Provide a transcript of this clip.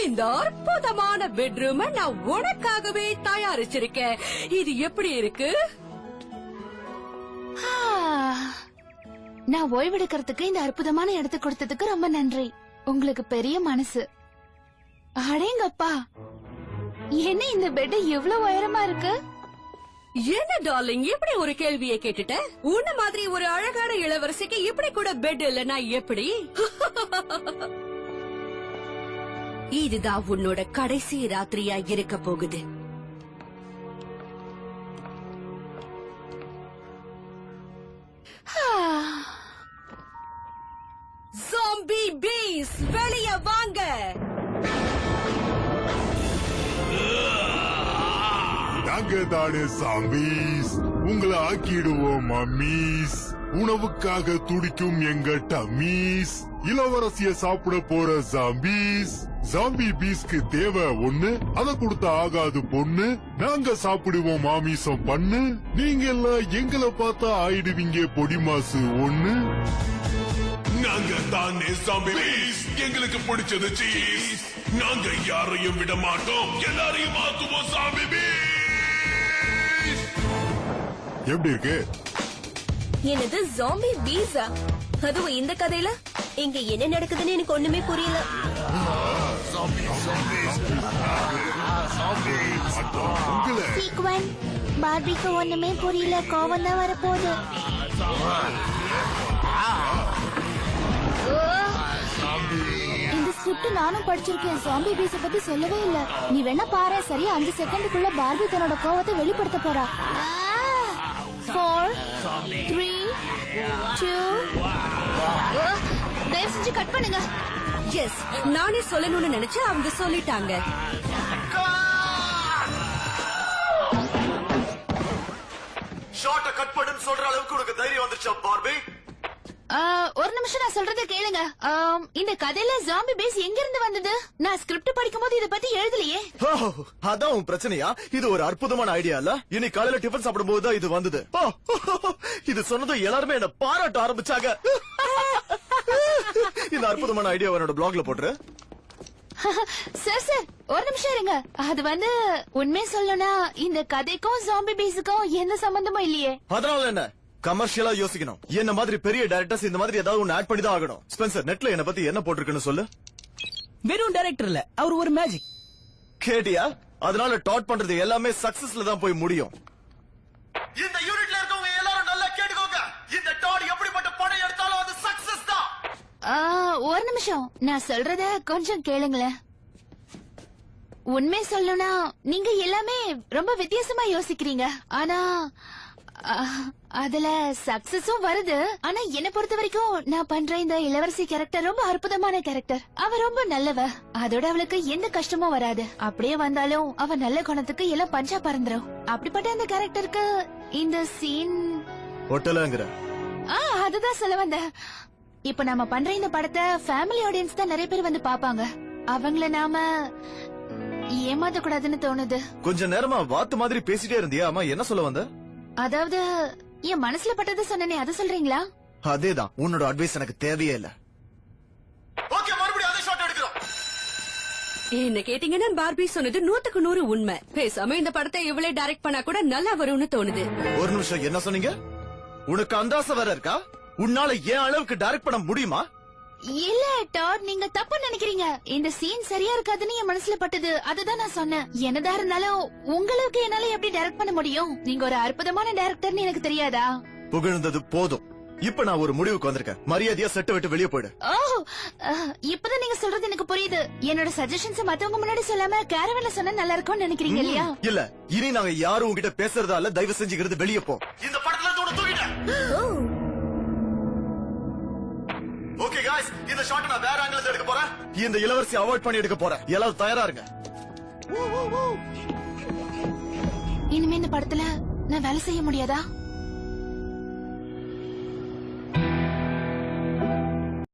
இந்த அற்புதமான பெட்ரூம் நான் உனக்காகவே தயாரிச்சிருக்கேன். இது எப்படி இருக்கு? நான் ஓய்வெடுக்கிறதுக்கு இந்த அற்புதமான இடத்தை கொடுத்ததுக்கு ரொம்ப நன்றி. உங்களுக்கு பெரிய மனசு. அடேங்கப்பா, என்ன இந்த பெட் எவ்வளவு உயரமா இருக்கு? என்ன டார்லிங், இப்படி ஒரு கேள்வியை கேட்டுட்ட? உன்ன மாதிரி ஒரு அழகான இளவரசிக்கு இப்படி கூட பெட் இல்லனா எப்படி? இதுதான் உன்னோட கடைசி ராத்திரியா இருக்க போகுது. ஜாம்பி பீஸ், வெளிய வாங்க. நாங்க தானே சாம்பீஸ், உங்களை ஆக்கிடுவோம் மம்மீஸ். உணவுக்காக துடிக்கும் எங்க டம்மீஸ். இளவரசிய சாப்பிட போற ஜாம்பீஸ். ஜாம்பி பீஸ்க்கு தேவை ஒண்ணு, அத கொடுத்தா ஆகாது பொண்ணு. நாங்க சாப்பிடுவோம் மாமிசம் பண்ணு. நீங்க எல்லாம் எங்களை பார்த்தா ஆயிடுவீங்க பொடி மாசு ஒண்ணு. நாங்க தானே ஜாம்பி பீஸ், எங்களுக்கு பிடிச்சது சீஸ். நாங்க யாரையும் விட மாட்டோம், எல்லாரையும் மாத்துவோம் ஜாம்பி பீஸ். எப்படி இருக்கு? என்னது ஜாம்பி பீஸா? அதுவும் இந்த கதையில? இங்க என்ன நடக்குதுன்னு எனக்கு ஒண்ணுமே புரியல. சீக்வன், பார்பிக்கு ஒண்ணுமே புரியல, கோவம் தான் வரப்போகுது. இந்த ஸ்கிரிப்ட் நானும் படிச்சிருக்கேன். ஜாம்பி பீஸ பத்தி சொல்லவே இல்ல. நீ வேணா பாரு, சரியா 5 செகண்டுக்குள்ள பார்பி தன்னோட கோவத்தை வெளிப்படுத்த போறா. 4, 3, 2. தயவு செஞ்சு கட் பண்ணுங்க. எஸ், நானே சொல்லணும்னு நினைச்சேன், அவங்க சொல்லிட்டாங்க. ஷார்ட்ட கட் பண்ணுன்னு சொல்ற அளவுக்கு உனக்கு தைரியம் வந்துச்சா பார்பி? ஒரு நிமிஷம், நான் சொல்றத கேளுங்க. இந்த கதையில ஜாம்பி பேஸ் எங்க இருந்து வந்தது? நான் ஸ்கிரிப்ட் படிக்கும் போது இத பத்தி எழுதலையே. அதான் உன் பிரச்சனையா? இது ஒரு அற்புதமான ஐடியா இல்ல? இன்னைக்கு காலையில டிஃபன் சாப்பிடும் போதுதான் இது வந்தது. இது சொன்னதும் எல்லாருமே என்ன பாராட்ட ஆரம்பிச்சாங்க. இந்த அற்புதமான ஐடியா என்னோட பிளாக்ல போட்டுரு. சார் சார், ஒரு நிமிஷம் இருங்க. அது வந்து உண்மையை சொல்லணும்னா இந்த கதைக்கும் ஜாம்பி பேஸுக்கும் எந்த சம்பந்தமும் இல்லையே. அதனால என்ன? கமர்ஷியலா யோசிக்கணும். என்ன மாதிரி பெரிய டைரக்டர்ஸ் இந்த மாதிரி ஏதாவது ஒன்னு ஆட் பண்ணி தான் ஆகணும். ஸ்பென்சர், நெட்ல என்ன பத்தி என்ன போட்டிருக்குன்னு சொல்லு. வெறும் டைரக்டர் இல்ல, அவர் ஒரு மேஜிக். கேட்டியா? அதனால டாட் பண்றது எல்லாமே சக்சஸ்ல தான் போய் முடியும். இந்த யூனிட்ல இருக்கவங்க எல்லாரும் நல்லா கேட்டுக்கோங்க. இந்த டாட் எப்படிப்பட்ட படம் எடுத்தாலும் அது சக்சஸ் தான். ஒரு நிமிஷம், நான் சொல்றத கொஞ்சம் கேளுங்களேன். உண்மை சொல்லணும்னா நீங்க எல்லாமே ரொம்ப வித்தியாசமா யோசிக்கிறீங்க. ஆனா அதுல சக்சஸும் வருது. ஆனா என்ன பொறுத்த வரைக்கும் நான் பண்ற இந்த இளவரசி கேரக்டர் ரொம்ப அற்புதமான கேரக்டர். அவ ரொம்ப நல்லவ. அதோட அவளுக்கு எந்த கஷ்டமும் வராது. அப்படியே வந்தாலும் அவ நல்ல குணத்துக்கு எல்லாம் பஞ்சா பறந்துரும். அப்படிப்பட்ட அந்த கேரக்டருக்கு இந்த சீன் ஒட்டலங்கற. அதுதான் சொல்ல வந்த. இப்ப நாம பண்ற இந்த படத்தை ஃபேமிலி ஆடியன்ஸ் தான் நிறைய பேர் வந்து பாப்பாங்க. அவங்கள நாம ஏமாத்த கூடாதுன்னு தோணுது. கொஞ்ச நேரமா வாத்து மாதிரி பேசிட்டே இருந்தியா? அம்மா என்ன சொல்ல வந்த? அதாவது என் மனசுல பட்டது சொன்னனே, அது சொல்றீங்களா? அதேதான். உன்னோட அட்வைஸ் எனக்கு தேவையே இல்ல. ஓகே, மறுபடியும் அதே ஷாட் எடுக்கிறோம். என்ன கேட்டீங்கன்னா பார்பி சொன்னது 100க்கு 100 உண்மை. பேசாம இந்த படத்தை இவளே டைரக்ட் பண்ணா கூட நல்லா வரும்னு தோணுது. ஒரு நிமிஷம், என்ன சொன்னீங்க? உனக்கு அந்த ஆசை வேற இருக்கா? உன்னால ஏன் அளவுக்கு டைரக்ட் பண்ண முடியுமா? இல்ல டாட், நீங்க தப்பு நினைக்கிறீங்க. இந்த சீன் சரியா இருக்காதுன்னு என் மனசுல பட்டது, அதுதான் நான் சொன்னேன். என்னதா இருந்தாலும் உங்களுக்கு என்னால எப்படி டைரக்ட் பண்ண முடியும்? நீங்க ஒரு அற்புதமான டைரக்டர்னு எனக்கு தெரியாதா? புகழ்ந்தது போதும். இப்ப நான் ஒரு முடிவுக்கு வந்திருக்கேன். மரியாதையா செட்டை விட்டு வெளியே போயிடு. இப்பதான் நீங்க சொல்றது எனக்கு புரியுது. என்னோட சஜஷன்ஸ் மத்தவங்க முன்னாடி சொல்லாம கேரவன்ல சொன்னா நல்லா இருக்கும்னு நினைக்கிறீங்க இல்லையா? இல்ல, இனி நாங்க யாரும் உங்ககிட்ட பேசுறதா இல்ல. தயவு செஞ்சுக்கிறது வெளியே போ. இந்த படத்துல இருந்து உன்னை தூக்கிட்டேன். ஓகே गाइस, இந்த ஷாட் நான் வேற ஆங்கிள் எடுக்க போறேன். இந்த இளவரசி அவாய்ட் பண்ணி எடுக்க போறேன். எல்லாரும் தயாரா இருங்க. இனிமே இந்த படத்துல நான் வேலை செய்ய முடியாதா?